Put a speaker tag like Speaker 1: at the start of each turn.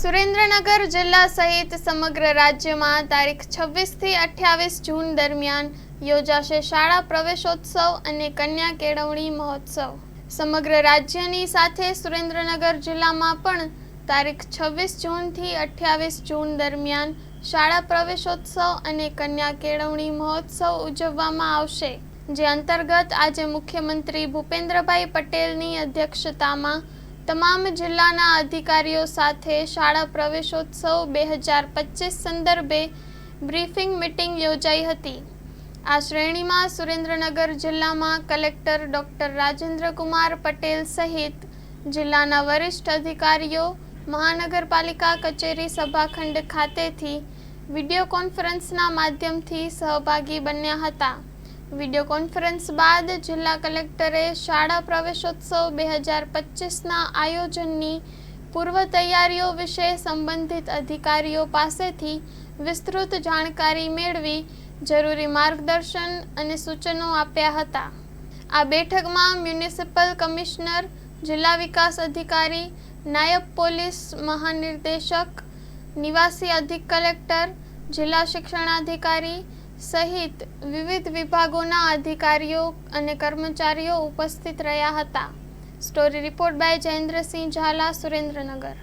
Speaker 1: સુરેન્દ્રનગર જિલ્લા સહિત સમગ્ર રાજ્યમાં તારીખ 26 થી 28 જૂન દરમિયાન યોજાશે શાળા પ્રવેશોત્સવ અને કન્યા કેળવણી મહોત્સવ। સમગ્ર રાજ્યની સાથે સુરેન્દ્રનગર જિલ્લામાં પણ તારીખ 26 જૂનથી 28 જૂન દરમિયાન શાળા પ્રવેશોત્સવ અને કન્યા કેળવણી મહોત્સવ ઉજવવામાં આવશે, જે અંતર્ગત આજે મુખ્યમંત્રી ભૂપેન્દ્રભાઈ પટેલની અધ્યક્ષતામાં તમામ જિલ્લાના અધિકારીઓ સાથે શાળા પ્રવેશોત્સવ 2025 સંદર્ભે બ્રીફિંગ મીટિંગ યોજાઈ હતી। આ શ્રેણીમાં સુરેન્દ્રનગર જિલ્લામાં કલેક્ટર ડોક્ટર રાજેન્દ્રકુમાર પટેલ સહિત જિલ્લાના વરિષ્ઠ અધિકારીઓ મહાનગરપાલિકા કચેરી સભાખંડ ખાતેથી વિડીયો કોન્ફરન્સના માધ્યમથી સહભાગી બન્યા હતા। વિડીયો કોન્ફરન્સ બાદ જિલ્લા કલેક્ટરે શાળા પ્રવેશોત્સવ 2025ના આયોજનની પૂર્વ તૈયારીઓ વિશે સંબંધિત અધિકારીઓ પાસેથી વિસ્તૃત જાણકારી મેળવી જરૂરી માર્ગદર્શન અને સૂચનો આપ્યા હતા। આ બેઠકમાં મ્યુનિસિપલ કમિશનર, જિલ્લા વિકાસ અધિકારી, નાયબ પોલીસ મહાનિર્દેશક, નિવાસી અધિક કલેક્ટર, જિલ્લા શિક્ષણાધિકારી સહિત વિવિધ વિભાગોના અધિકારીઓ અને કર્મચારીઓ ઉપસ્થિત રહ્યા હતા। Story report by Jayendrasinh Zala, Surendranagar.